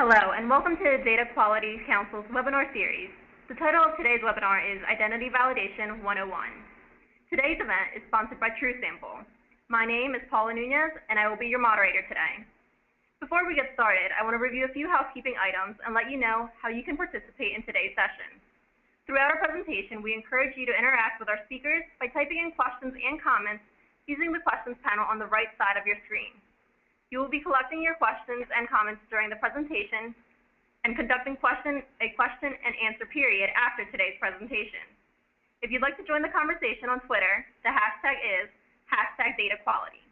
Hello, and welcome to the Data Quality Council's webinar series. The title of today's webinar is Identity Validation 101. Today's event is sponsored by TrueSample. My name is Paula Nunez, and I will be your moderator today. Before we get started, I want to review a few housekeeping items and let you know how you can participate in today's session. Throughout our presentation, we encourage you to interact with our speakers by typing in questions and comments using the questions panel on the right side of your screen. You will be collecting your questions and comments during the presentation and conducting a question and answer period after today's presentation. If you'd like to join the conversation on Twitter, the hashtag is #DataQuality.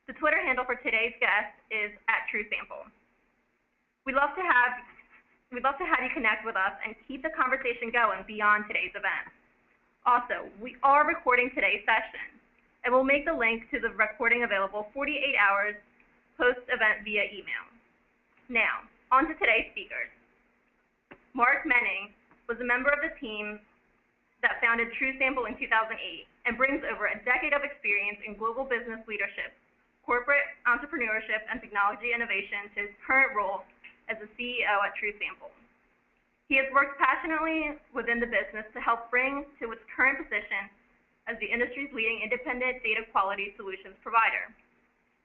The Twitter handle for today's guest is @TrueSample. We'd love to have you connect with us and keep the conversation going beyond today's event. Also, we are recording today's session, and we'll make the link to the recording available 48 hours post-event via email. Now, on to today's speakers. Mark Menning was a member of the team that founded TrueSample in 2008 and brings over a decade of experience in global business leadership, corporate entrepreneurship, and technology innovation to his current role as the CEO at TrueSample. He has worked passionately within the business to help bring to its current position as the industry's leading independent data quality solutions provider.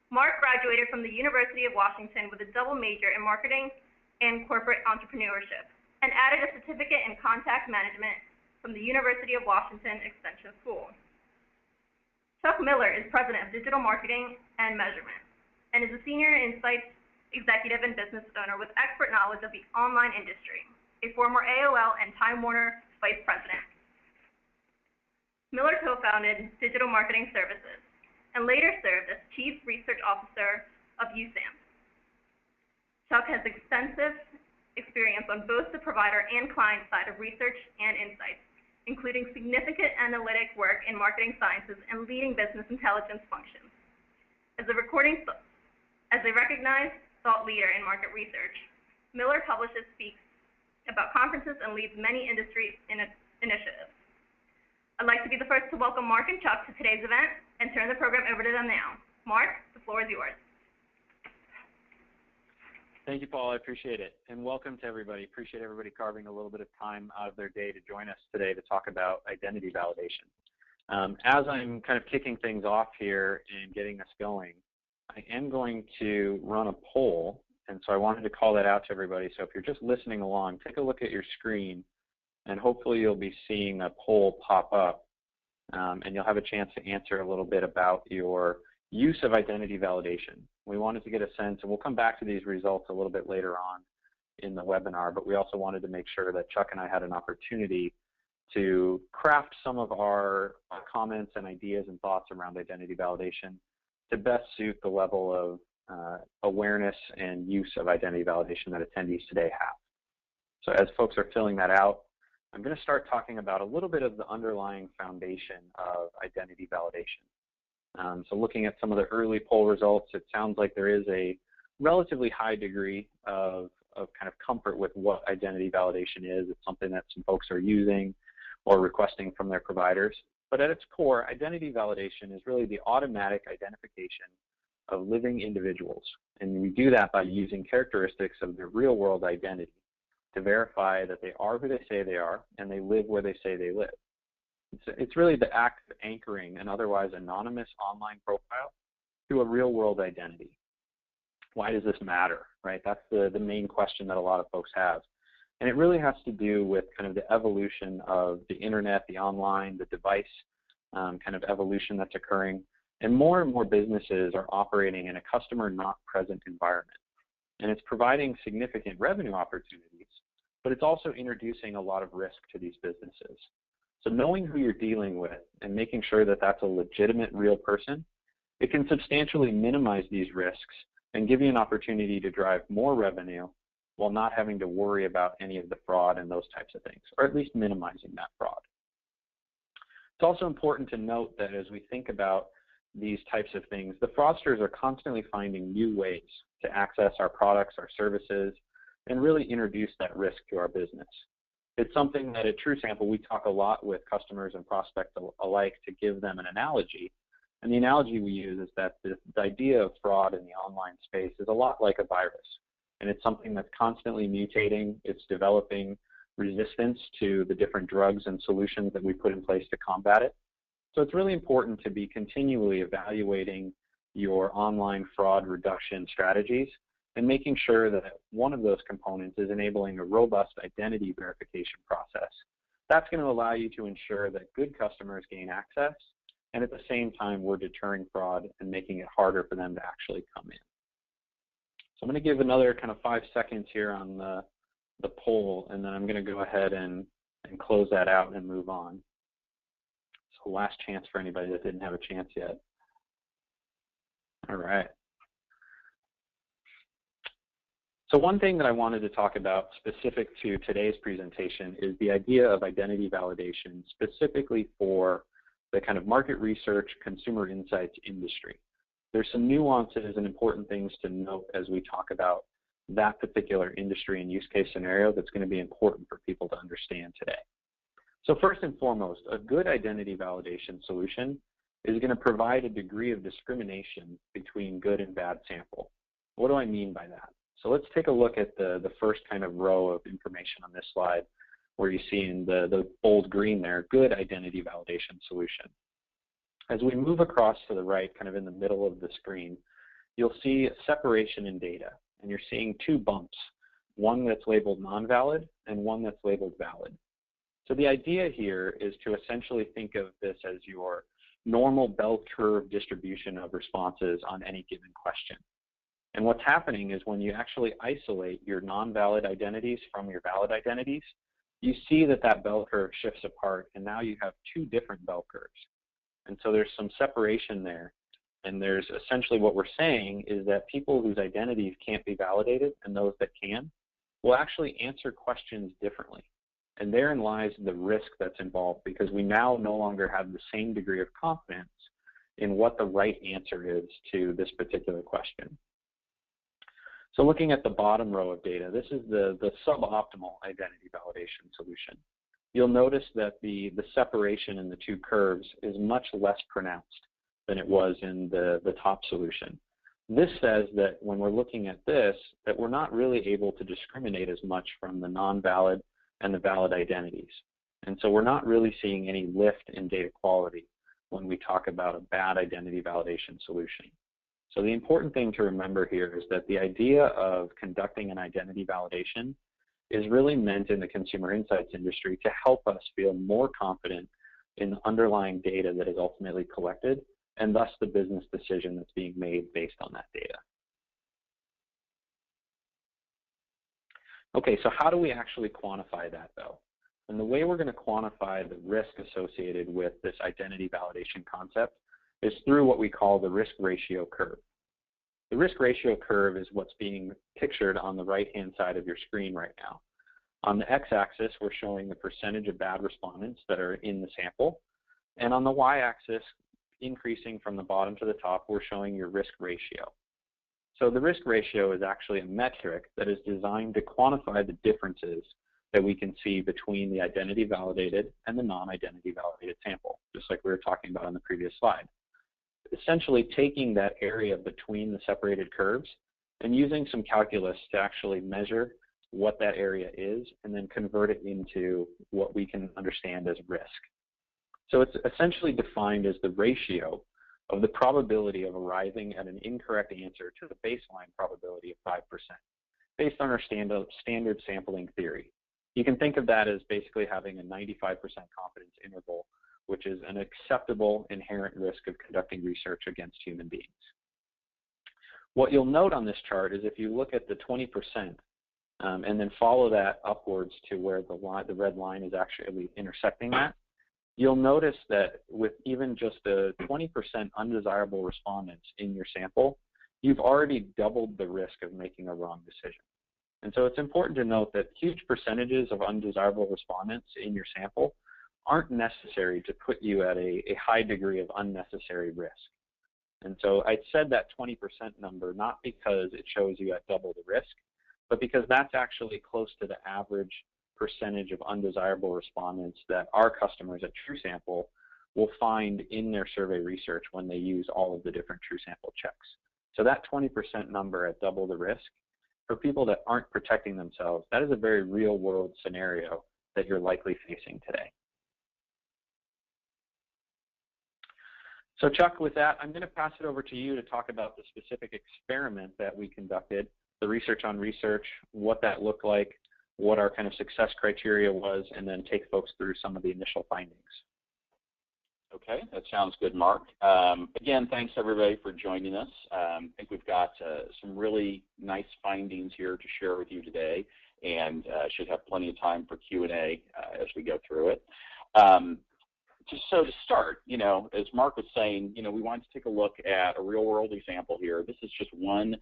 Mark graduated from the University of Washington with a double major in marketing and corporate entrepreneurship, and added a certificate in contact management from the University of Washington Extension School. Chuck Miller is president of digital marketing and measurement, and is a senior insights executive and business owner with expert knowledge of the online industry, a former AOL and Time Warner vice president. Miller co-founded Digital Marketing Services, and later served as Chief Research Officer of USAM. Chuck has extensive experience on both the provider and client side of research and insights, including significant analytic work in marketing sciences and leading business intelligence functions. As a recognized thought leader in market research, Miller publishes, speaks about conferences, and leads many industry initiatives. I'd like to be the first to welcome Mark and Chuck to today's event and turn the program over to them now. Mark, the floor is yours. Thank you, Paul. I appreciate it. And welcome to everybody. Appreciate everybody carving a little bit of time out of their day to join us today to talk about identity validation. As I'm kind of kicking things off here and getting us going, I am going to run a poll. And so I wanted to call that out to everybody. So if you're just listening along, take a look at your screen, and hopefully you'll be seeing a poll pop up, and you'll have a chance to answer a little bit about your use of identity validation. We wanted to get a sense, and we'll come back to these results a little bit later on in the webinar, but we also wanted to make sure that Chuck and I had an opportunity to craft some of our comments and ideas and thoughts around identity validation to best suit the level of awareness and use of identity validation that attendees today have. So as folks are filling that out, I'm going to start talking about a little bit of the underlying foundation of identity validation. So looking at some of the early poll results, it sounds like there is a relatively high degree of kind of comfort with what identity validation is. It's something that some folks are using or requesting from their providers. But at its core, identity validation is really the automatic identification of living individuals. And we do that by using characteristics of their real-world identity to verify that they are who they say they are and they live where they say they live. It's really the act of anchoring an otherwise anonymous online profile to a real-world identity. Why does this matter, right? That's the main question that a lot of folks have. And it really has to do with kind of the evolution of the internet, the online, the device kind of evolution that's occurring. And more businesses are operating in a customer not present environment. And it's providing significant revenue opportunities, but it's also introducing a lot of risk to these businesses. So knowing who you're dealing with and making sure that that's a legitimate real person, it can substantially minimize these risks and give you an opportunity to drive more revenue while not having to worry about any of the fraud and those types of things, or at least minimizing that fraud. It's also important to note that as we think about these types of things, the fraudsters are constantly finding new ways to access our products, our services, and really introduce that risk to our business. It's something that at TrueSample we talk a lot with customers and prospects alike to give them an analogy. And the analogy we use is that the idea of fraud in the online space is a lot like a virus. and it's something that's constantly mutating. It's developing resistance to the different drugs and solutions that we put in place to combat it. So it's really important to be continually evaluating your online fraud reduction strategies and making sure that one of those components is enabling a robust identity verification process. That's going to allow you to ensure that good customers gain access, and at the same time, we're deterring fraud and making it harder for them to actually come in. So I'm going to give another kind of 5 seconds here on the poll, and then I'm going to go ahead and close that out and move on. So last chance for anybody that didn't have a chance yet. All right. So one thing that I wanted to talk about specific to today's presentation is the idea of identity validation specifically for the kind of market research, consumer insights industry. There's some nuances and important things to note as we talk about that particular industry and use case scenario that's going to be important for people to understand today. So first and foremost, a good identity validation solution is going to provide a degree of discrimination between good and bad sample. What do I mean by that? So let's take a look at the first kind of row of information on this slide where you see in the bold green there, good identity validation solution. As we move across to the right, kind of in the middle of the screen, you'll see separation in data, and you're seeing two bumps, one that's labeled non-valid and one that's labeled valid. So the idea here is to essentially think of this as your normal bell curve distribution of responses on any given question. And what's happening is when you actually isolate your non-valid identities from your valid identities, you see that that bell curve shifts apart, and now you have two different bell curves. And so there's some separation there. And there's essentially what we're saying is that people whose identities can't be validated and those that can will actually answer questions differently. And therein lies the risk that's involved, because we now no longer have the same degree of confidence in what the right answer is to this particular question. So looking at the bottom row of data, this is the suboptimal identity validation solution. You'll notice that the separation in the two curves is much less pronounced than it was in the top solution. This says that when we're looking at this, that we're not really able to discriminate as much from the non-valid and the valid identities. And so we're not really seeing any lift in data quality when we talk about a bad identity validation solution. So the important thing to remember here is that the idea of conducting an identity validation is really meant in the consumer insights industry to help us feel more confident in the underlying data that is ultimately collected, and thus the business decision that's being made based on that data. Okay, so how do we actually quantify that though? And the way we're going to quantify the risk associated with this identity validation concept is through what we call the risk ratio curve. The risk ratio curve is what's being pictured on the right-hand side of your screen right now. On the x-axis, we're showing the percentage of bad respondents that are in the sample. And on the y-axis, increasing from the bottom to the top, we're showing your risk ratio. So the risk ratio is actually a metric that is designed to quantify the differences that we can see between the identity validated and the non-identity validated sample, just like we were talking about on the previous slide. Essentially taking that area between the separated curves and using some calculus to actually measure what that area is and then convert it into what we can understand as risk. So it's essentially defined as the ratio of the probability of arriving at an incorrect answer to the baseline probability of 5%, based on our standard sampling theory. You can think of that as basically having a 95% confidence interval, which is an acceptable inherent risk of conducting research against human beings. What you'll note on this chart is if you look at the 20% and then follow that upwards to where the red line is actually intersecting that, you'll notice that with even just the 20% undesirable respondents in your sample, you've already doubled the risk of making a wrong decision. And so it's important to note that huge percentages of undesirable respondents in your sample aren't necessary to put you at a high degree of unnecessary risk. And so I said that 20% number not because it shows you at double the risk, but because that's actually close to the average percentage of undesirable respondents that our customers at TrueSample will find in their survey research when they use all of the different TrueSample checks. So that 20% number at double the risk for people that aren't protecting themselves, that is a very real world scenario that you're likely facing today. So Chuck, with that, I'm going to pass it over to you to talk about the specific experiment that we conducted, the research on research, what that looked like, what our kind of success criteria was, and then take folks through some of the initial findings. Okay, that sounds good, Mark. Again, thanks everybody for joining us. I think we've got some really nice findings here to share with you today, and should have plenty of time for Q&A as we go through it. So to start, as Mark was saying, we wanted to take a look at a real-world example here. This is just one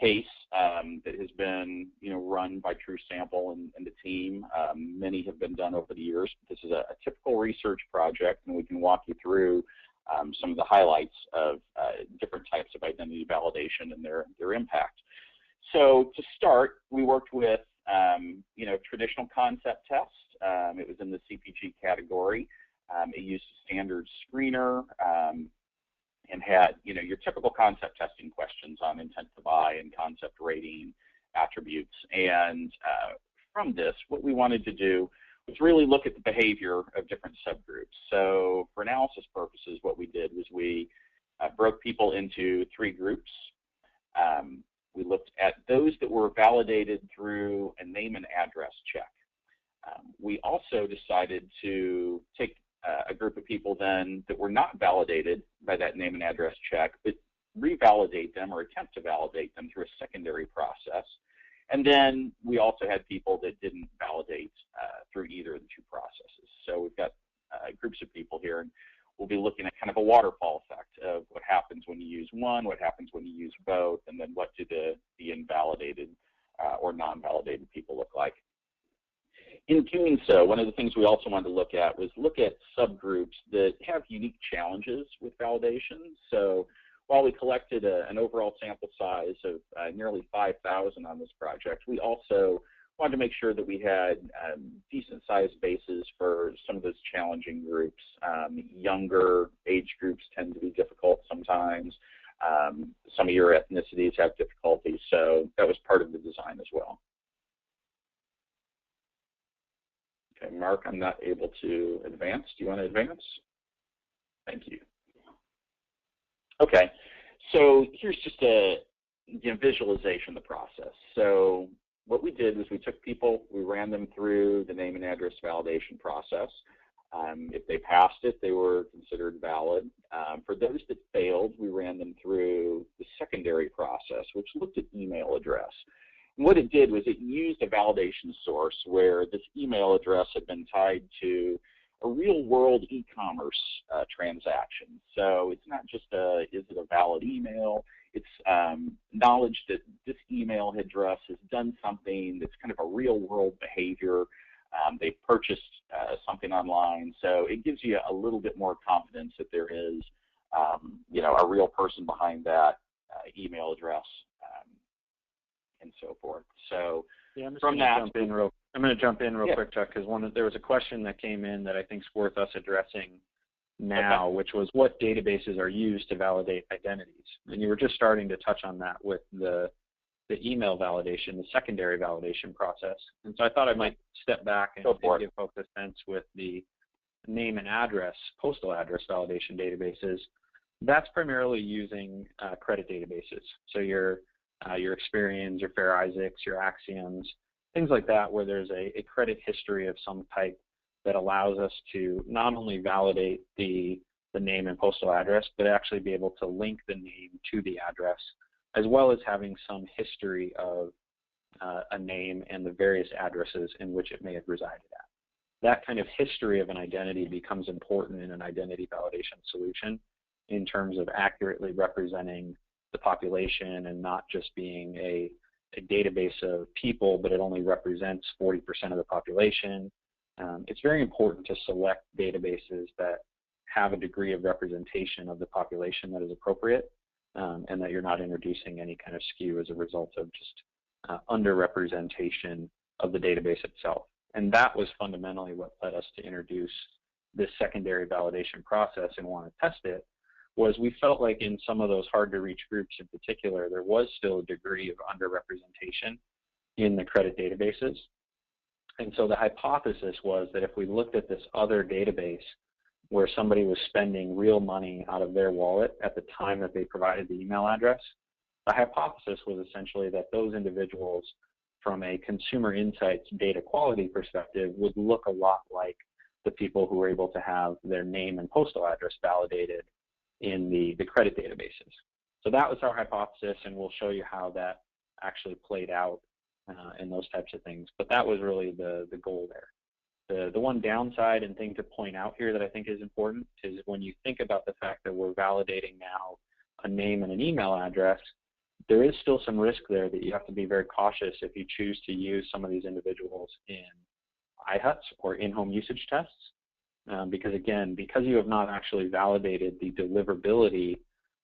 case that has been, run by TrueSample and the team. Many have been done over the years. This is a typical research project, and we can walk you through some of the highlights of different types of identity validation and their impact. So to start, we worked with, traditional concept test. It was in the CPG category. It used a standard screener and had, your typical concept testing questions on intent to buy and concept rating attributes. And from this, what we wanted to do was really look at the behavior of different subgroups. So for analysis purposes, what we did was we broke people into 3 groups. We looked at those that were validated through a name and address check. We also decided to take a group of people then that were not validated by that name and address check, but revalidate them or attempt to validate them through a secondary process. And then we also had people that didn't validate through either of the 2 processes. So we've got groups of people here, and we'll be looking at kind of a waterfall effect of what happens when you use one, what happens when you use both, and then what do the invalidated or non-validated people look like. In doing so, one of the things we also wanted to look at was look at subgroups that have unique challenges with validation. So while we collected an overall sample size of nearly 5,000 on this project, we also wanted to make sure that we had decent sized bases for some of those challenging groups. Younger age groups tend to be difficult sometimes. Some of your ethnicities have difficulties, so that was part of the design as well. Okay, Mark, I'm not able to advance. Do you want to advance? Thank you. Okay, so here's just a visualization of the process. So what we did was we took people, we ran them through the name and address validation process. If they passed it, they were considered valid. For those that failed, we ran them through the secondary process, which looked at email address. And what it did was it used a validation source where this email address had been tied to a real-world e-commerce transaction. So it's not just is it a valid email? It's knowledge that this email address has done something that's kind of a real-world behavior. They've purchased something online, so it gives you a little bit more confidence that there is, a real person behind that email address, and so forth. So yeah, I'm going to jump in real quick, Chuck, because there was a question that came in that I think is worth us addressing now, which was what databases are used to validate identities. And you were just starting to touch on that with the email validation, the secondary validation process. And so I thought I might step back and give folks a sense with the name and address, postal address validation databases. That's primarily using credit databases. So your Experians, your Fair Isaacs, your Axioms, things like that, where there's a credit history of some type that allows us to not only validate the name and postal address, but actually be able to link the name to the address, as well as having some history of a name and the various addresses in which it may have resided at. That kind of history of an identity becomes important in an identity validation solution in terms of accurately representing the population and not just being a database of people, but it only represents 40% of the population. It's very important to select databases that have a degree of representation of the population that is appropriate, and that you're not introducing any kind of skew as a result of just underrepresentation of the database itself. And that was fundamentally what led us to introduce this secondary validation process and want to test it, was we felt like in some of those hard-to-reach groups in particular, there was still a degree of underrepresentation in the credit databases. And so the hypothesis was that if we looked at this other database where somebody was spending real money out of their wallet at the time that they provided the email address, the hypothesis was essentially that those individuals, from a consumer insights data quality perspective, would look a lot like the people who were able to have their name and postal address validated in the credit databases. So that was our hypothesis, and we'll show you how that actually played out and those types of things. But that was really the goal there. The one downside and thing to point out here that I think is important is when you think about the fact that we're validating now a name and an email address, there is still some risk there that you have to be very cautious if you choose to use some of these individuals in iHUTs or in-home usage tests. Because again, because you have not actually validated the deliverability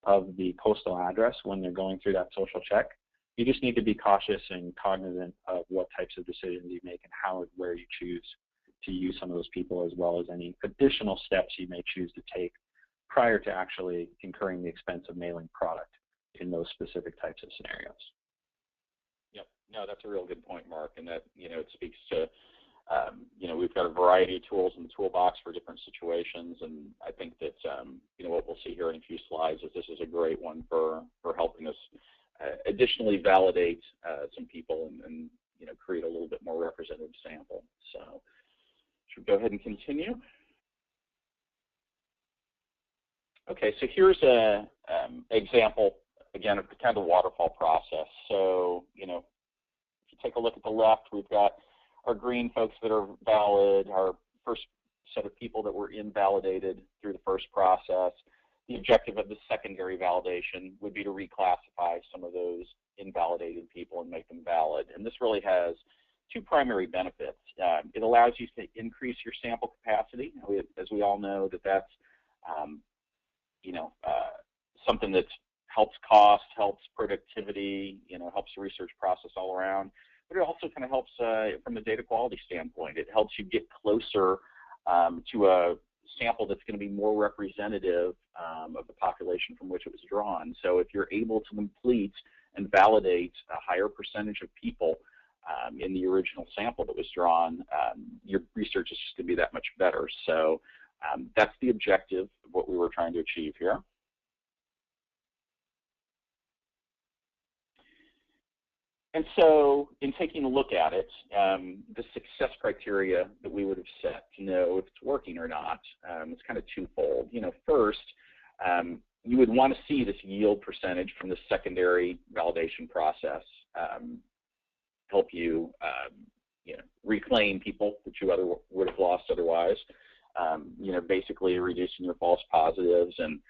of the postal address when they're going through that social check, you just need to be cautious and cognizant of what types of decisions you make and how and where you choose to use some of those people, as well as any additional steps you may choose to take prior to actually incurring the expense of mailing product in those specific types of scenarios. Yep, no, that's a real good point, Mark, and that, it speaks to, we've got a variety of tools in the toolbox for different situations, and I think that, what we'll see here in a few slides is this is a great one for helping us additionally validate some people and create a little bit more representative sample. So should we go ahead and continue? Okay, so here's an example, again, of the kind of waterfall process. So, if you take a look at the left, we've got our green folks that are valid, our first set of people that were invalidated through the first process. The objective of the secondary validation would be to reclassify some of those invalidated people and make them valid. And this really has two primary benefits. It allows you to increase your sample capacity. As we all know, that's something that helps cost, helps productivity, helps the research process all around. But it also kind of helps from a data quality standpoint. It helps you get closer to a sample that's going to be more representative of the population from which it was drawn. So if you're able to complete and validate a higher percentage of people in the original sample that was drawn, your research is just going to be that much better. So that's the objective of what we were trying to achieve here. And so in taking a look at it, the success criteria that we would have set to know if it's working or not, is kind of twofold. First, you would want to see this yield percentage from the secondary validation process help you, reclaim people that you would have lost otherwise. Basically reducing your false positives and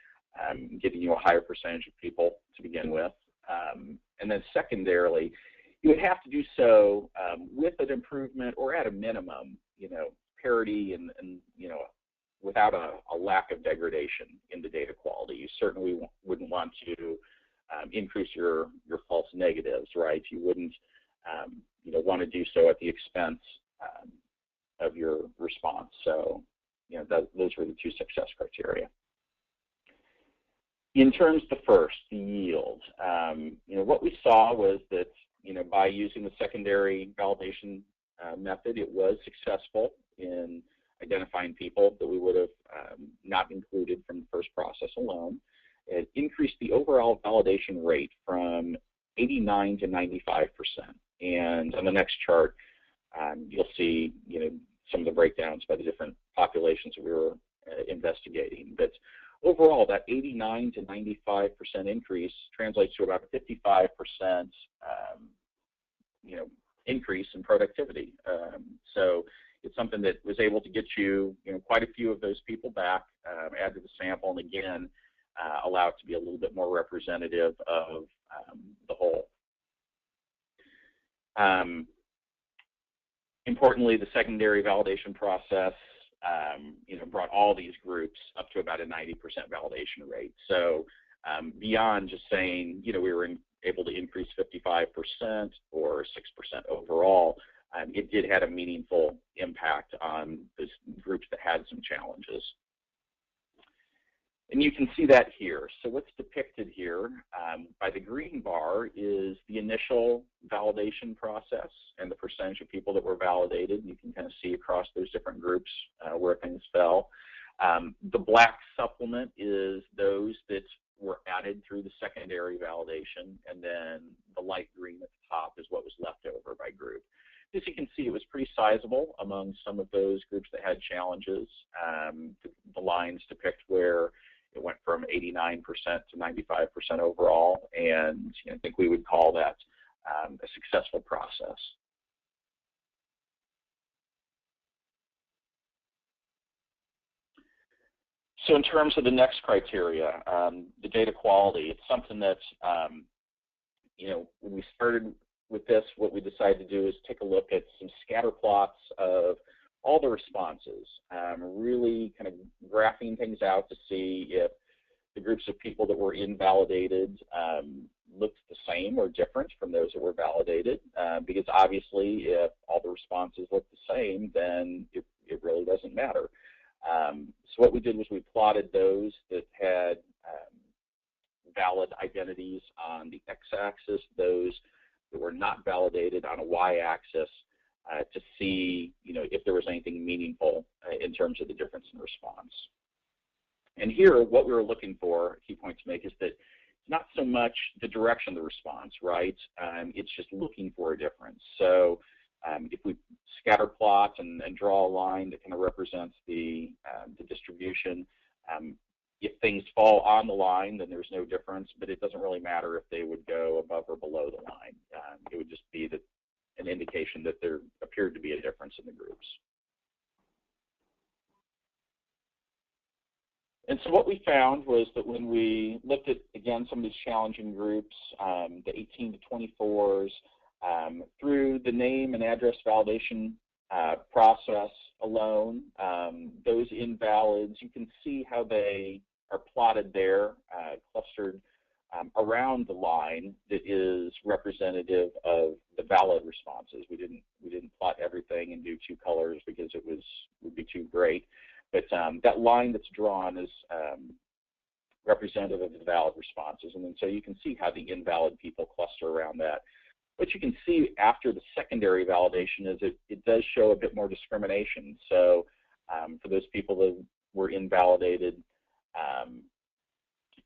giving you a higher percentage of people to begin with. And then secondarily, you would have to do so with an improvement or at a minimum, parity and without a lack of degradation in the data quality. You certainly wouldn't want to increase your false negatives, right? You wouldn't want to do so at the expense of your response. So, those were the two success criteria. In terms of the first, the yield, what we saw was that, by using the secondary validation method, it was successful in identifying people that we would have not included from the first process alone. It increased the overall validation rate from 89 to 95%. And on the next chart, you'll see, some of the breakdowns by the different populations that we were investigating. But overall, that 89 to 95% increase translates to about a 55% increase in productivity. So it's something that was able to get you, quite a few of those people back, add to the sample, and again, allow it to be a little bit more representative of the whole. Importantly, the secondary validation process, brought all these groups up to about a 90% validation rate. So beyond just saying, we were able to increase 55% or 6% overall, it did have a meaningful impact on those groups that had some challenges. And you can see that here. So what's depicted here by the green bar is the initial validation process and the percentage of people that were validated. You can kind of see across those different groups where things fell. The black supplement is those that were added through the secondary validation, and then the light green at the top is what was left over by group. As you can see, it was pretty sizable among some of those groups that had challenges. The lines depict where it went from 89% to 95% overall, and I think we would call that a successful process. So in terms of the next criteria, the data quality, it's something that, when we started with this, what we decided to do is take a look at some scatter plots of all the responses, really kind of graphing things out to see if the groups of people that were invalidated looked the same or different from those that were validated, because obviously if all the responses look the same, then it really doesn't matter. So what we did was we plotted those that had valid identities on the x-axis, those that were not validated on a y-axis, to see if there was anything meaningful in terms of the difference in response. And here, what we were looking for, a key point to make, is that it's not so much the direction of the response, right? It's just looking for a difference. So if we scatter plot and draw a line that kind of represents the distribution, if things fall on the line, then there's no difference, but it doesn't really matter if they would go above or below the line. It would just be that an indication that there appeared to be a difference in the groups. And so what we found was that when we looked at, again, some of these challenging groups, the 18 to 24s, through the name and address validation process alone, those invalids, you can see how they are plotted there, clustered around the line that is representative of the valid responses. We didn't plot everything and do two colors because would be too great. But that line that's drawn is representative of the valid responses. And then so you can see how the invalid people cluster around that. What you can see after the secondary validation is it does show a bit more discrimination. So for those people that were invalidated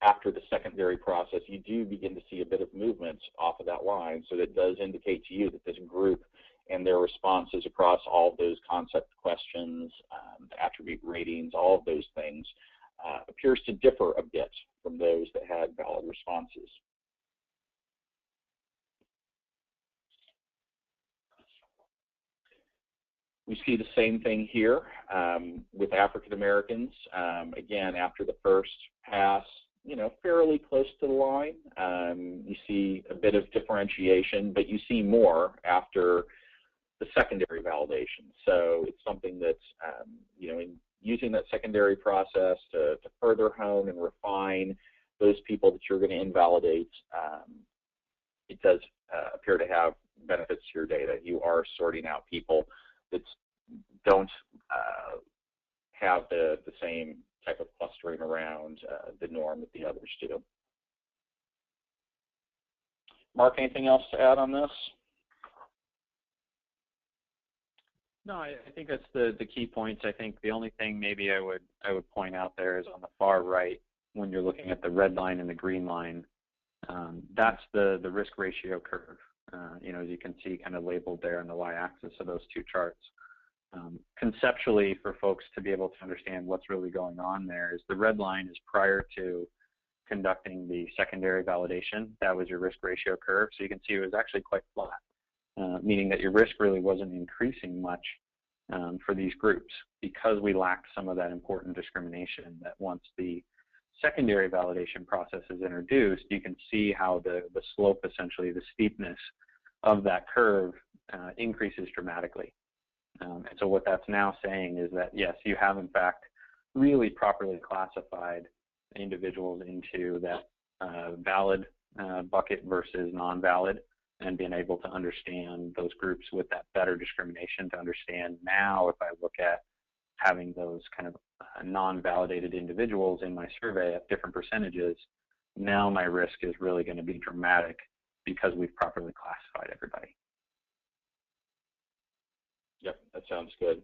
after the secondary process, you do begin to see a bit of movement off of that line. So that does indicate to you that this group and their responses across all of those concept questions, the attribute ratings, all of those things, appears to differ a bit from those that had valid responses. We see the same thing here with African Americans. Again, after the first pass, fairly close to the line. You see a bit of differentiation, but you see more after the secondary validation. So it's something that's, in using that secondary process to further hone and refine those people that you're going to invalidate, it does appear to have benefits to your data. You are sorting out people that don't have the same type of clustering around the norm that the others do. Mark, anything else to add on this? No, I think that's the key points. I think the only thing maybe I would point out there is on the far right, when you're looking at the red line and the green line, that's the risk ratio curve. As you can see, kind of labeled there on the y-axis of those two charts. Conceptually, for folks to be able to understand what's really going on there, is the red line is prior to conducting the secondary validation. That was your risk ratio curve. So you can see it was actually quite flat, meaning that your risk really wasn't increasing much for these groups, because we lacked some of that important discrimination. That once the secondary validation process is introduced, you can see how the slope, essentially the steepness of that curve, increases dramatically. And so what that's now saying is that, yes, you have in fact really properly classified individuals into that valid bucket versus non-valid, and being able to understand those groups with that better discrimination, to understand now if I look at having those kind of non-validated individuals in my survey at different percentages, now my risk is really going to be dramatic because we've properly classified everybody. Yep, that sounds good.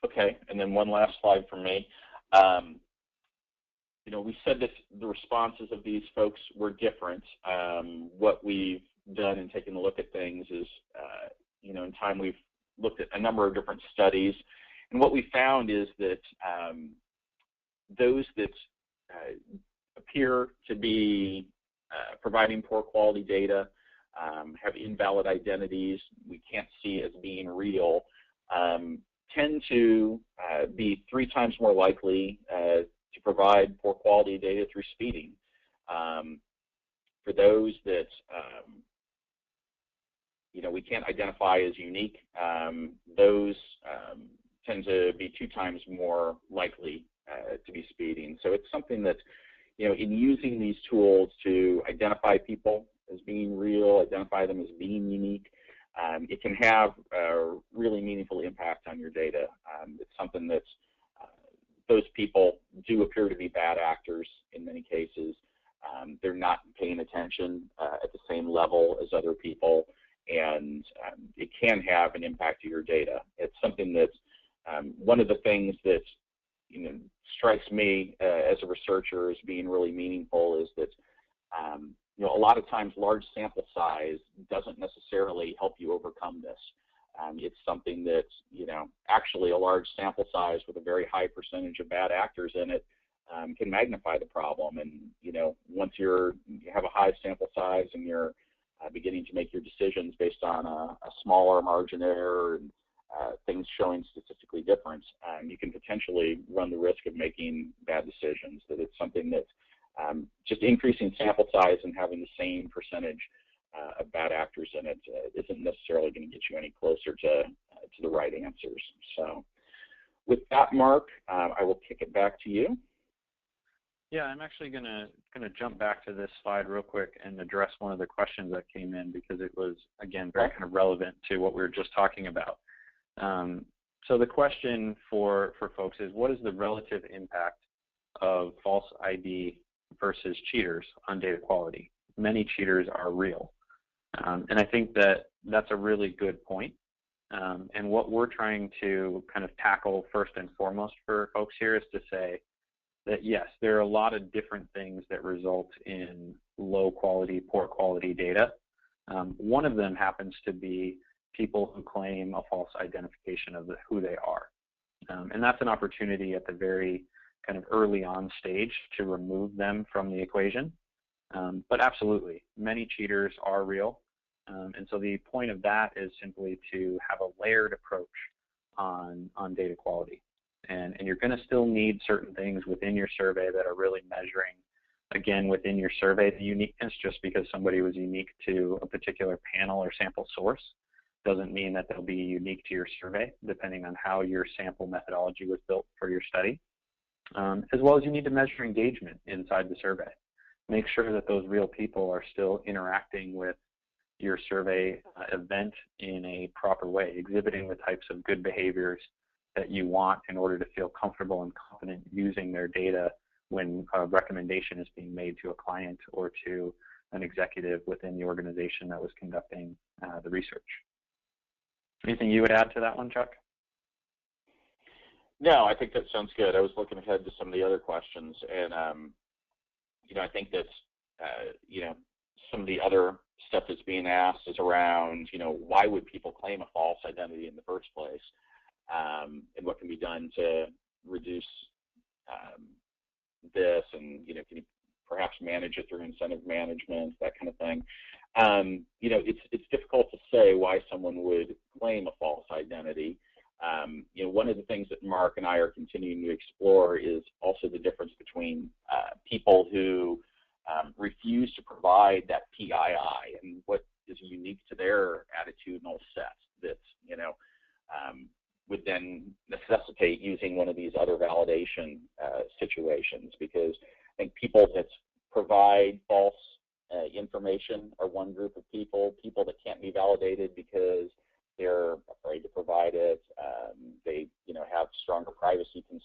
Okay, and then one last slide from me. You know, we said that the responses of these folks were different. What we've done in taking a look at things is, you know, in time we've looked at a number of different studies, and what we found is that those that appear to be providing poor quality data, have invalid identities, we can't see as being real, tend to be 3 times more likely to provide poor quality data through speeding. For those that you know, we can't identify as unique, those tend to be 2 times more likely to be speeding. So it's something that, you know, in using these tools to identify people as being real, identify them as being unique, it can have a really meaningful impact on your data. It's something that's, those people do appear to be bad actors in many cases. They're not paying attention at the same level as other people, and it can have an impact to your data. It's something that's one of the things that, you know, strikes me as a researcher as being really meaningful is that you know, a lot of times large sample size doesn't necessarily help you overcome this. It's something that, you know, actually a large sample size with a very high percentage of bad actors in it can magnify the problem. And, you know, once you have a high sample size and you're beginning to make your decisions based on a smaller margin error and things showing statistically difference, you can potentially run the risk of making bad decisions. That it's something that just increasing sample size and having the same percentage of bad actors in it isn't necessarily going to get you any closer to the right answers. So with that, Mark, I will kick it back to you. Yeah, I'm actually gonna jump back to this slide real quick and address one of the questions that came in because it was, again, very kind of relevant to what we were just talking about. So the question for folks is, what is the relative impact of false ID versus cheaters on data quality? Many cheaters are real. And I think that that's a really good point. And what we're trying to kind of tackle first and foremost for folks here is to say that, yes, there are a lot of different things that result in low quality, poor quality data. One of them happens to be people who claim a false identification of who they are. And that's an opportunity at the very kind of early on stage to remove them from the equation. But absolutely, many cheaters are real. And so the point of that is simply to have a layered approach on data quality. And you're going to still need certain things within your survey that are really measuring, again, within your survey, the uniqueness. Just because somebody was unique to a particular panel or sample source doesn't mean that they'll be unique to your survey, depending on how your sample methodology was built for your study. As well as you need to measure engagement inside the survey. Make sure that those real people are still interacting with your survey event in a proper way, exhibiting the types of good behaviors that you want in order to feel comfortable and confident using their data when a recommendation is being made to a client or to an executive within the organization that was conducting the research. Anything you would add to that one, Chuck? No, I think that sounds good. I was looking ahead to some of the other questions, and you know, I think that you know, some of the other stuff that's being asked is around, you know, why would people claim a false identity in the first place, and what can be done to reduce this, and, you know, can you perhaps manage it through incentive management, that kind of thing. You know, it's difficult to say why someone would claim a false identity. You know, one of the things that Mark and I are continuing to explore is also the difference between people who refuse to provide that PII and what is unique to their attitudinal set that, you know, would then necessitate using one of these other validation situations, because I think people that provide false information are one group of people, people that can't be validated because they're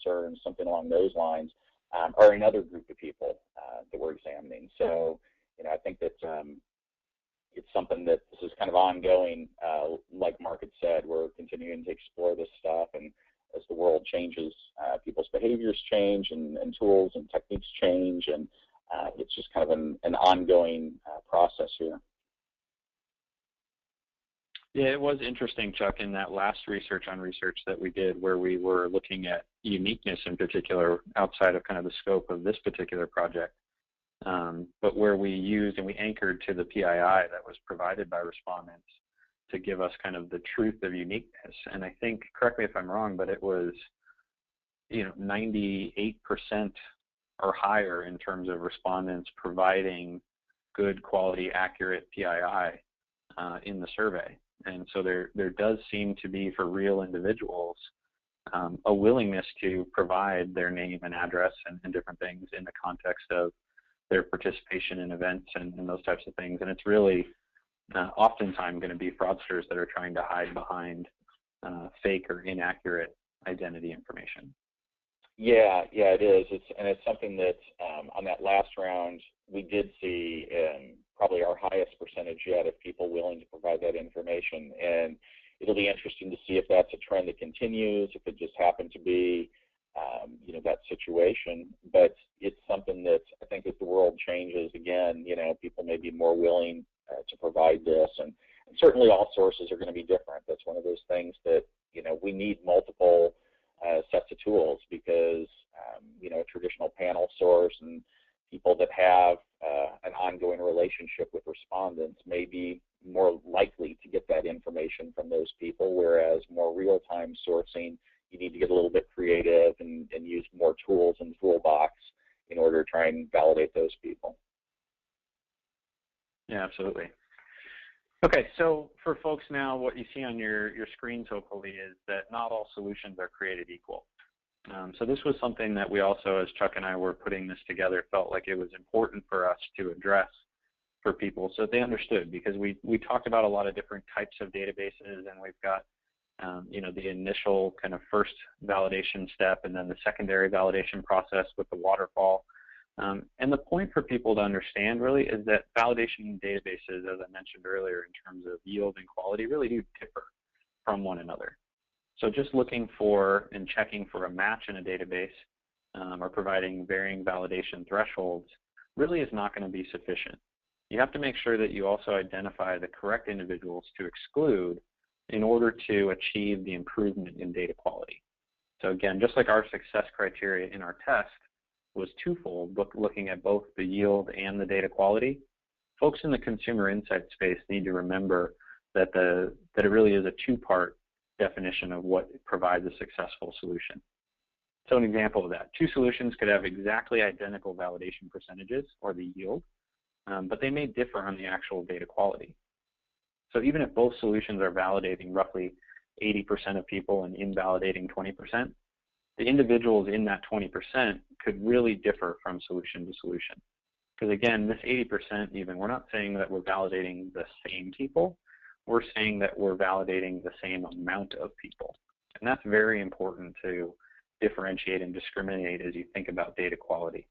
concerns, something along those lines, are another group of people that we're examining. So, I think that it's something that this is kind of ongoing. Like Mark had said, we're continuing to explore this stuff, and as the world changes, people's behaviors change, and tools and techniques change, and it's just kind of an ongoing process here. Yeah, it was interesting, Chuck, in that last research on research that we did, where we were looking at uniqueness in particular outside of kind of the scope of this particular project, but where we used and we anchored to the PII that was provided by respondents to give us kind of the truth of uniqueness. And I think, correct me if I'm wrong, but it was 98% or higher in terms of respondents providing good quality, accurate PII in the survey. And so there does seem to be, for real individuals, a willingness to provide their name and address and different things in the context of their participation in events and those types of things. And it's really oftentimes going to be fraudsters that are trying to hide behind fake or inaccurate identity information. Yeah, it is. It's something that on that last round we did see probably our highest percentage yet of people willing to provide that information, and it'll be interesting to see if that's a trend that continues, if it just happened to be that situation. But it's something that I think as the world changes again, people may be more willing to provide this, and certainly all sources are going to be different. That's one of those things that we need multiple sets of tools, because a traditional panel source and people that have an ongoing relationship with respondents may be more likely to get that information from those people, whereas more real-time sourcing, you need to get a little bit creative and use more tools in the toolbox in order to try and validate those people. Yeah, absolutely. Okay, so for folks now, what you see on your screens hopefully is that not all solutions are created equal. So this was something that we also, as Chuck and I were putting this together, felt like it was important for us to address for people so that they understood, because we talked about a lot of different types of databases, and we've got the initial kind of first validation step and then the secondary validation process with the waterfall. And the point for people to understand really is that validation databases, as I mentioned earlier, in terms of yield and quality, really do differ from one another. So just looking for and checking for a match in a database or providing varying validation thresholds really is not going to be sufficient. You have to make sure that you also identify the correct individuals to exclude in order to achieve the improvement in data quality. So again, just like our success criteria in our test was twofold, looking at both the yield and the data quality, folks in the consumer insight space need to remember that it really is a two-part definition of what provides a successful solution. So an example of that, two solutions could have exactly identical validation percentages, or the yield, but they may differ on the actual data quality. So even if both solutions are validating roughly 80% of people and invalidating 20%, the individuals in that 20% could really differ from solution to solution. Because again, this 80% even, we're not saying that we're validating the same people, we're saying that we're validating the same amount of people. And that's very important to differentiate and discriminate as you think about data quality.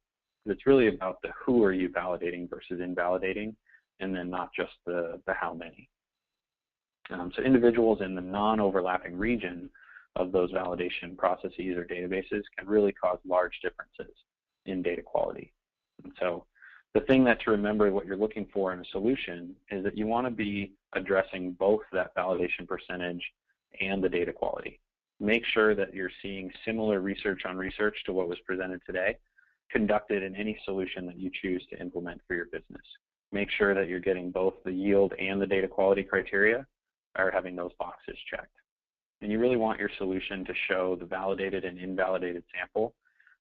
It's really about the who are you validating versus invalidating, and then not just the how many. So individuals in the non-overlapping region of those validation processes or databases can really cause large differences in data quality. And so the thing that to remember what you're looking for in a solution is that you want to be addressing both that validation percentage and the data quality. Make sure that you're seeing similar research on research to what was presented today, conducted in any solution that you choose to implement for your business. Make sure that you're getting both the yield and the data quality criteria, or having those boxes checked. And you really want your solution to show the validated and invalidated sample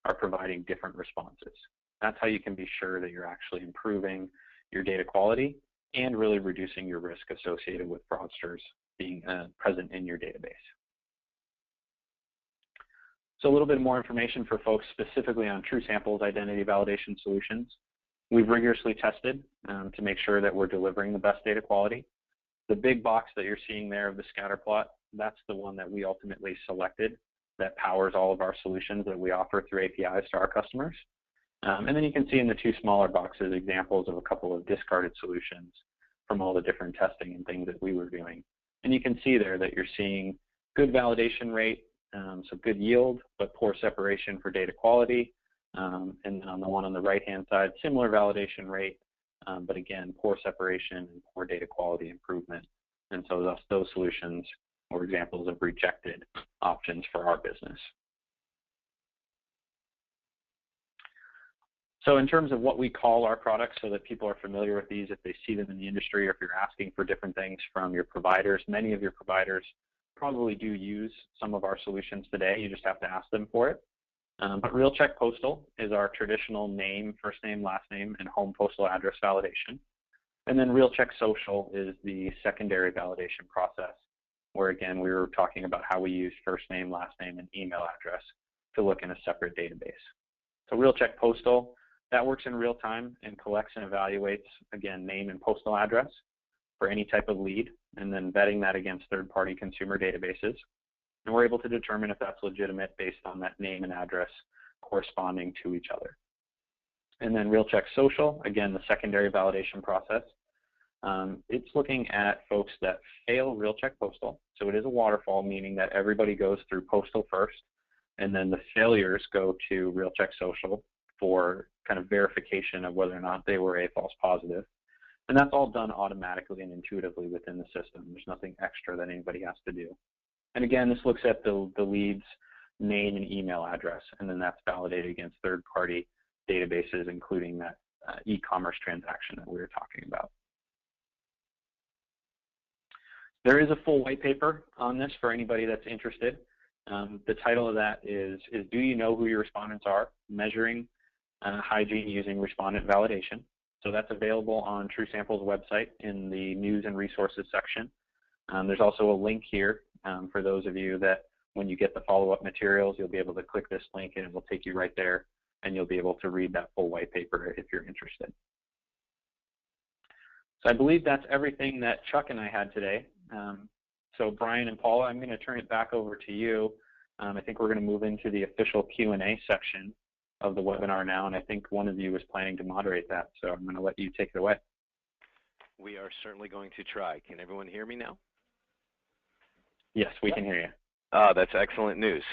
are providing different responses. That's how you can be sure that you're actually improving your data quality and really reducing your risk associated with fraudsters being present in your database. So a little bit more information for folks specifically on TrueSample's identity validation solutions. We've rigorously tested to make sure that we're delivering the best data quality. The big box that you're seeing there of the scatter plot, that's the one that we ultimately selected that powers all of our solutions that we offer through APIs to our customers. And then you can see in the two smaller boxes examples of a couple of discarded solutions from all the different testing and things that we were doing. And you can see there that you're seeing good validation rate, so good yield, but poor separation for data quality. And then on the one on the right-hand side, similar validation rate, but again, poor separation and poor data quality improvement. And so thus those solutions were examples of rejected options for our business. So in terms of what we call our products so that people are familiar with these if they see them in the industry or if you're asking for different things from your providers, many of your providers probably do use some of our solutions today. You just have to ask them for it. But RealCheck Postal is our traditional name, first name, last name, and home postal address validation. And then RealCheck Social is the secondary validation process, where again, we were talking about how we use first name, last name, and email address to look in a separate database. So RealCheck Postal, that works in real time and collects and evaluates, again, name and postal address for any type of lead, and then vetting that against third-party consumer databases. And we're able to determine if that's legitimate based on that name and address corresponding to each other. And then RealCheck Social, again, the secondary validation process. It's looking at folks that fail RealCheck Postal. So it is a waterfall, meaning that everybody goes through Postal first, and then the failures go to RealCheck Social for kind of verification of whether or not they were a false positive. And that's all done automatically and intuitively within the system. There's nothing extra that anybody has to do. And again, this looks at the lead's name and email address, and then that's validated against third-party databases, including that e-commerce transaction that we were talking about. There is a full white paper on this for anybody that's interested. The title of that is Do You Know Who Your Respondents Are? Measuring Hygiene Using Respondent Validation. So that's available on TrueSample's website in the News and Resources section. There's also a link here for those of you that when you get the follow-up materials, you'll be able to click this link and it will take you right there, and you'll be able to read that full white paper if you're interested. So I believe that's everything that Chuck and I had today. So Brian and Paula, I'm going to turn it back over to you. I think we're going to move into the official Q&A section of the webinar now, and I think one of you is planning to moderate that, so I'm going to let you take it away. We are certainly going to try. Can everyone hear me now? Yes, we can hear you. That's excellent news.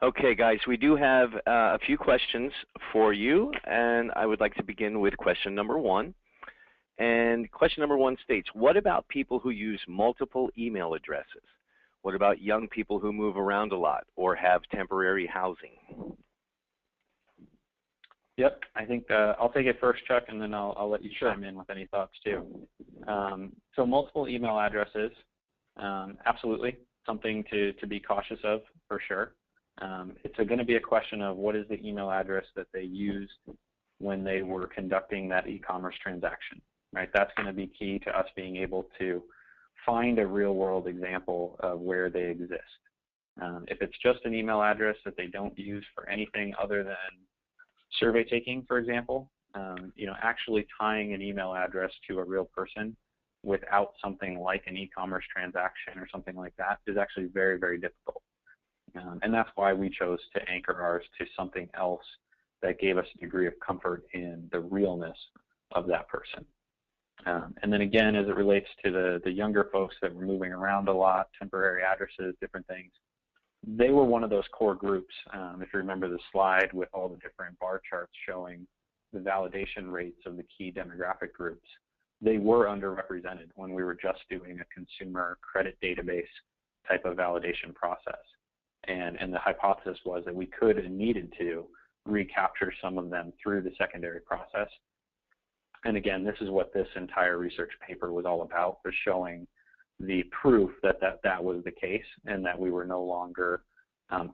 Okay, guys, we do have a few questions for you, and I would like to begin with question number one. And question number one states, what about people who use multiple email addresses? What about young people who move around a lot or have temporary housing? Yep, I think I'll take it first, Chuck, and then I'll let you chime in with any thoughts too. So multiple email addresses, absolutely something to be cautious of for sure. It's going to be a question of what is the email address that they used when they were conducting that e-commerce transaction, right? That's going to be key to us being able to find a real-world example of where they exist. If it's just an email address that they don't use for anything other than survey taking, for example, actually tying an email address to a real person without something like an e-commerce transaction or something like that is actually very, very difficult. And that's why we chose to anchor ours to something else that gave us a degree of comfort in the realness of that person. And then again, as it relates to the younger folks that were moving around a lot, temporary addresses, different things, they were one of those core groups. If you remember the slide with all the different bar charts showing the validation rates of the key demographic groups, they were underrepresented when we were just doing a consumer credit database type of validation process. And the hypothesis was that we could and needed to recapture some of them through the secondary process. And again, this is what this entire research paper was all about, was showing the proof that that was the case and that we were no longer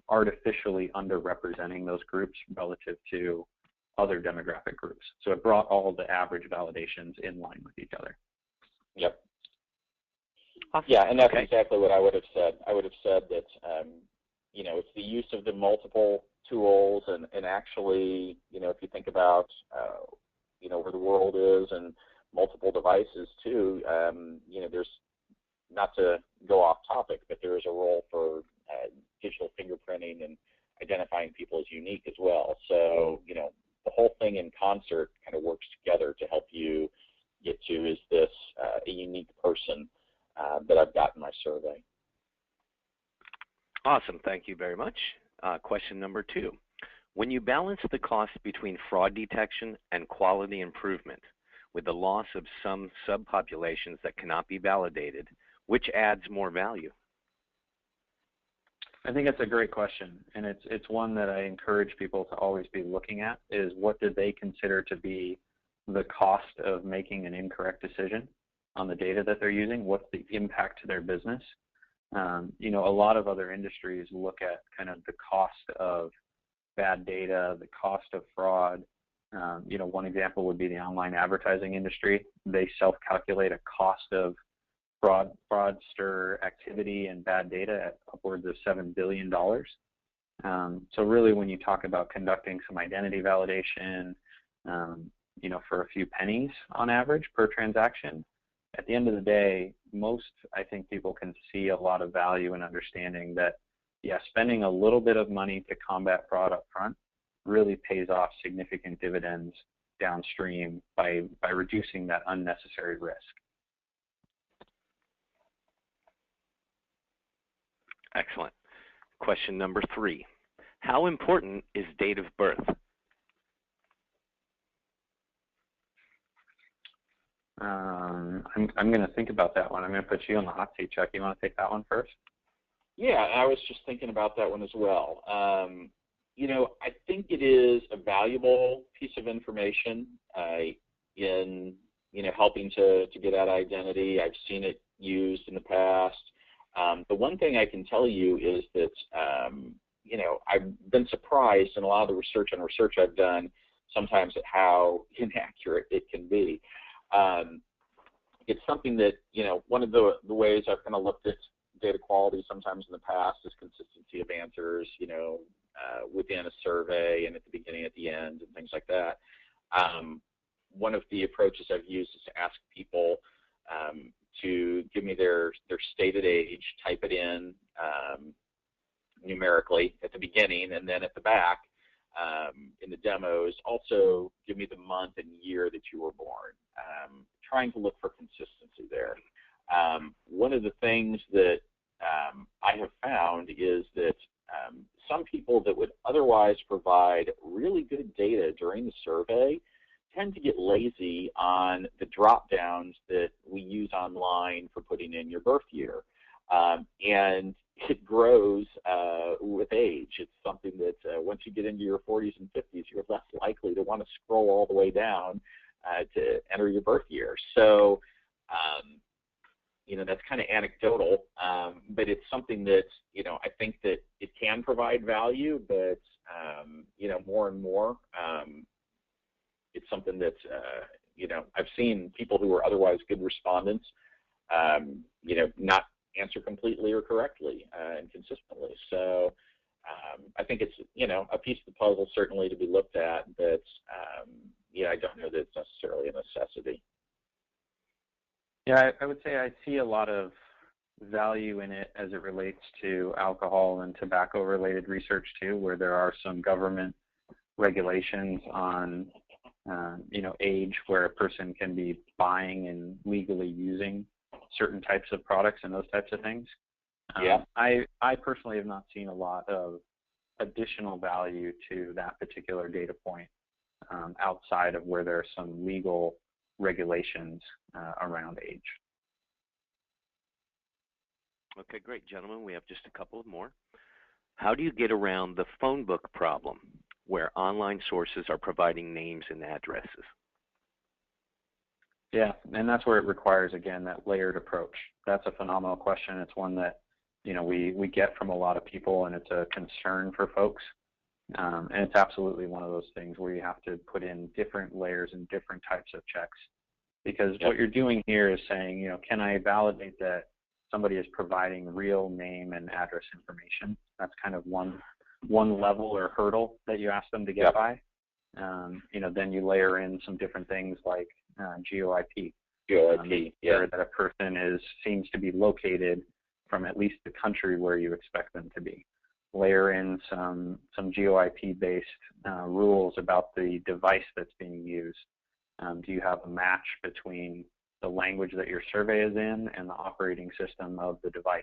artificially underrepresenting those groups relative to other demographic groups. So it brought all the average validations in line with each other. Yep. Awesome. Yeah, and that's exactly what I would have said. I would have said that, it's the use of the multiple tools and actually, if you think about, where the world is and multiple devices too, there's, not to go off topic, but there is a role for digital fingerprinting and identifying people as unique as well. So, the whole thing in concert kind of works together to help you get to, is this a unique person that I've got in my survey. Awesome. Thank you very much. Question number 2. When you balance the cost between fraud detection and quality improvement with the loss of some subpopulations that cannot be validated, which adds more value? I think that's a great question, and it's one that I encourage people to always be looking at, is what do they consider to be the cost of making an incorrect decision on the data that they're using? What's the impact to their business? A lot of other industries look at kind of the cost of bad data, the cost of fraud. One example would be the online advertising industry. They self-calculate a cost of fraudster activity and bad data at upwards of $7 billion. So really, when you talk about conducting some identity validation, for a few pennies on average per transaction, at the end of the day, I think people can see a lot of value in understanding that, spending a little bit of money to combat fraud up front really pays off significant dividends downstream by reducing that unnecessary risk. Excellent. Question number 3. How important is date of birth? I'm going to think about that one. I'm going to put you on the hot seat, Chuck. You want to take that one first? Yeah, I was just thinking about that one as well. I think it is a valuable piece of information in helping to get at identity. I've seen it used in the past. The one thing I can tell you is that I've been surprised in a lot of the research I've done sometimes at how inaccurate it can be. It's something that, one of the ways I've kind of looked at data quality sometimes in the past is consistency of answers, within a survey and at the beginning, at the end, and things like that. One of the approaches I've used is to ask people to give me their stated age, type it in numerically at the beginning, and then at the back in the demos, also give me the month and year that you were born, trying to look for consistency there. One of the things that I have found is that some people that would otherwise provide really good data during the survey tend to get lazy on the drop downs that we use online for putting in your birth year. And it grows with age. It's something that once you get into your 40s and 50s, you're less likely to want to scroll all the way down to enter your birth year. So, that's kind of anecdotal, but it's something that, I think that it can provide value, but, more and more, it's something that, I've seen people who are otherwise good respondents, not answer completely or correctly and consistently. So I think it's, a piece of the puzzle certainly to be looked at, but, I don't know that it's necessarily a necessity. Yeah, I would say I see a lot of value in it as it relates to alcohol and tobacco-related research too, where there are some government regulations on, age where a person can be buying and legally using certain types of products and those types of things. Yeah. I personally have not seen a lot of additional value to that particular data point outside of where there are some legal regulations around age. Okay, great, gentlemen. We have just a couple more. How do you get around the phone book problem, where online sources are providing names and addresses? Yeah, and that's where it requires, again, that layered approach. That's a phenomenal question. It's one that, we get from a lot of people, and it's a concern for folks. And it's absolutely one of those things where you have to put in different layers and different types of checks. Because what you're doing here is saying, can I validate that somebody is providing real name and address information? That's kind of one level or hurdle that you ask them to get by. Then you layer in some different things like GeoIP. GeoIP, where that a person seems to be located from at least the country where you expect them to be. Layer in some GeoIP-based rules about the device that's being used. Do you have a match between the language that your survey is in and the operating system of the device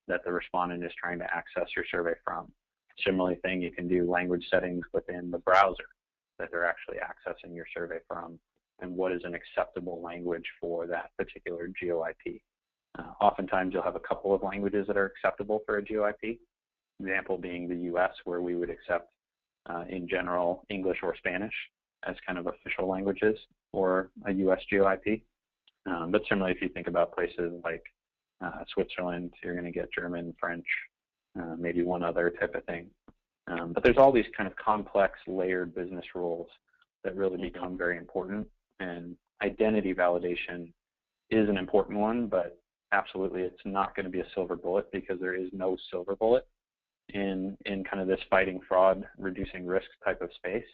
that the respondent is trying to access your survey from? Similarly thing, you can do language settings within the browser that they're actually accessing your survey from, and what is an acceptable language for that particular GeoIP. Oftentimes you'll have a couple of languages that are acceptable for a GeoIP. Example being the US, where we would accept in general English or Spanish as kind of official languages for a US GeoIP. But similarly, if you think about places like Switzerland, you're going to get German, French, maybe one other type of thing. But there's all these kind of complex layered business rules that really become very important, and identity validation is an important one, but absolutely it's not going to be a silver bullet, because there is no silver bullet in kind of this fighting fraud, reducing risk type of space.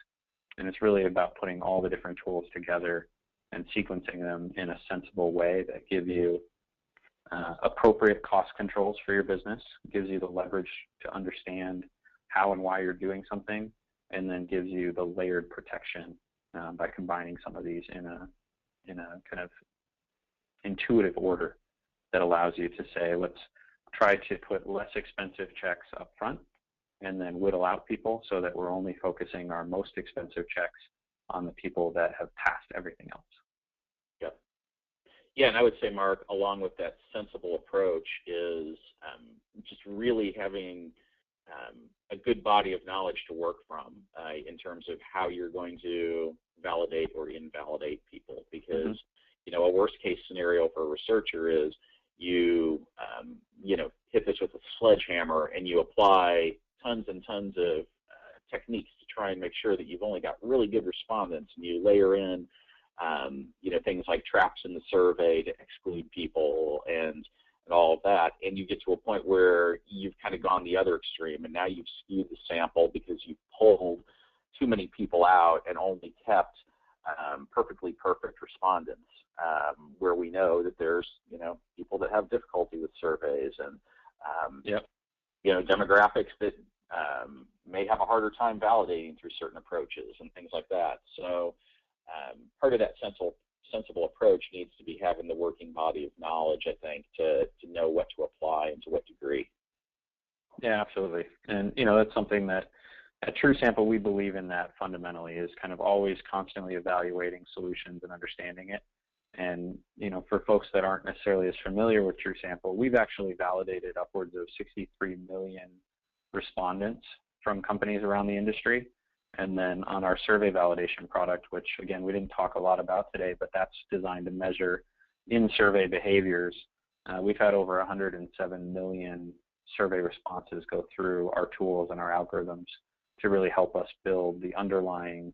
And it's really about putting all the different tools together and sequencing them in a sensible way that give you appropriate cost controls for your business, gives you the leverage to understand how and why you're doing something, and then gives you the layered protection by combining some of these in a kind of intuitive order that allows you to say, let's try to put less expensive checks up front and then whittle out people so that we're only focusing our most expensive checks on the people that have passed everything else. Yep. Yeah, and I would say, Mark, along with that sensible approach is just really having a good body of knowledge to work from in terms of how you're going to validate or invalidate people. Because, you know, a worst case scenario for a researcher is you, you know, hit this with a sledgehammer and you apply tons and tons of techniques to try and make sure that you've only got really good respondents, and you layer in, you know, things like traps in the survey to exclude people and all of that, and you get to a point where you've kind of gone the other extreme, and now you've skewed the sample because you've pulled too many people out and only kept perfectly perfect respondents, where we know that there's, you know, people that have difficulty with surveys and, you know, demographics that may have a harder time validating through certain approaches and things like that. So part of that sensible approach needs to be having the working body of knowledge, I think, to know what to apply and to what degree. Yeah, absolutely. And, you know, that's something that at TrueSample we believe in, that fundamentally, is kind of always constantly evaluating solutions and understanding it. And, you know, for folks that aren't necessarily as familiar with TrueSample, we've actually validated upwards of 63 million respondents from companies around the industry. And then on our survey validation product, which again, we didn't talk a lot about today, but that's designed to measure in-survey behaviors. We've had over 107 million survey responses go through our tools and our algorithms to really help us build the underlying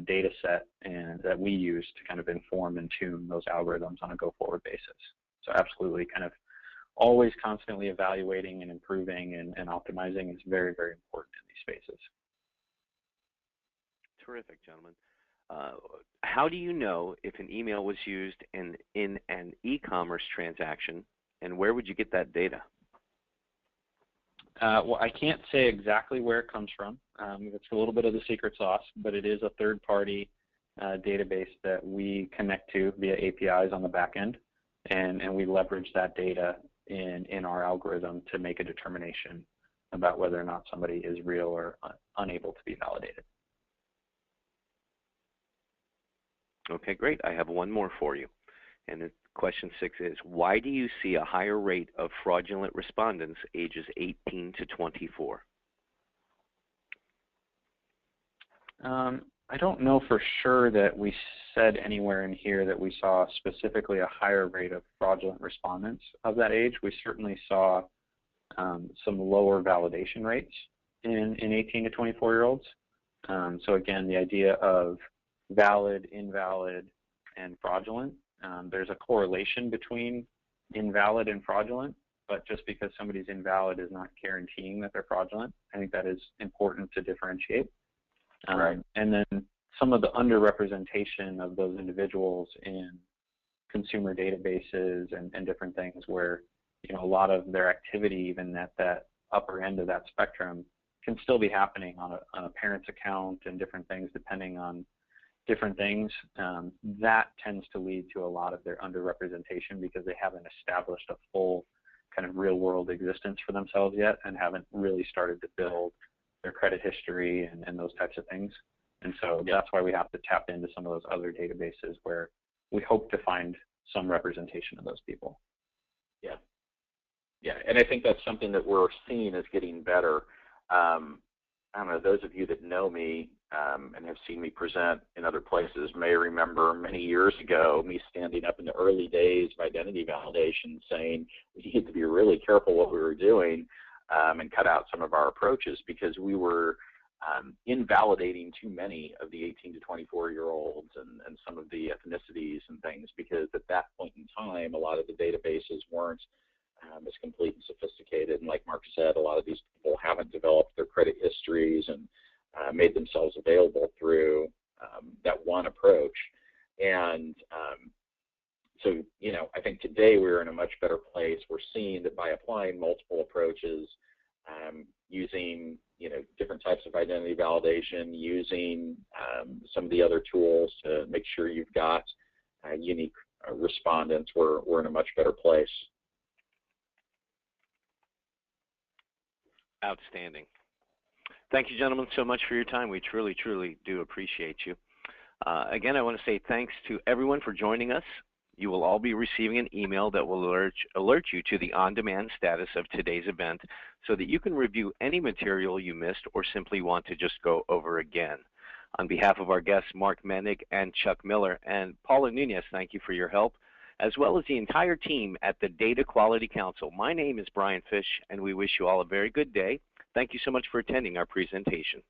data set and that we use to kind of inform and tune those algorithms on a go-forward basis. So absolutely, kind of always constantly evaluating and improving and optimizing is very, very important in these spaces. Terrific, gentlemen. How do you know if an email was used in an e-commerce transaction, and where would you get that data? Well, I can't say exactly where it comes from. It's a little bit of the secret sauce, but it is a third-party database that we connect to via APIs on the back end, and we leverage that data in our algorithm to make a determination about whether or not somebody is real or unable to be validated. Okay, great. I have one more for you. And question 6 is, why do you see a higher rate of fraudulent respondents ages 18 to 24? I don't know for sure that we said anywhere in here that we saw specifically a higher rate of fraudulent respondents of that age. We certainly saw some lower validation rates in 18 to 24-year-olds. So again, the idea of valid, invalid, and fraudulent. There's a correlation between invalid and fraudulent, but just because somebody's invalid is not guaranteeing that they're fraudulent. I think that is important to differentiate. Right. And then some of the underrepresentation of those individuals in consumer databases and different things where, a lot of their activity, even at that upper end of that spectrum, can still be happening on a parent's account and different things depending on different things. That tends to lead to a lot of their underrepresentation because they haven't established a full kind of real world existence for themselves yet and haven't really started to build their credit history and those types of things. And so that's why we have to tap into some of those other databases where we hope to find some representation of those people. Yeah. Yeah, and I think that's something that we're seeing is getting better. I don't know, those of you that know me and have seen me present in other places may remember many years ago me standing up in the early days of identity validation saying we need to be really careful what we were doing and cut out some of our approaches because we were invalidating too many of the 18 to 24-year-olds and some of the ethnicities and things because at that point in time, a lot of the databases weren't as complete and sophisticated. And like Mark said, a lot of these people haven't developed their credit histories and made themselves available through that one approach. And so, I think today we're in a much better place. We're seeing that by applying multiple approaches, using different types of identity validation, using some of the other tools to make sure you've got unique respondents, we're in a much better place. Outstanding. Thank you, gentlemen, so much for your time. We truly, truly do appreciate you. Again, I want to say thanks to everyone for joining us. You will all be receiving an email that will alert you to the on-demand status of today's event so that you can review any material you missed or simply want to just go over again. On behalf of our guests, Mark Mennig and Chuck Miller, and Paula Nunez, thank you for your help, as well as the entire team at the Data Quality Council. My name is Brian Fish, and we wish you all a very good day. Thank you so much for attending our presentation.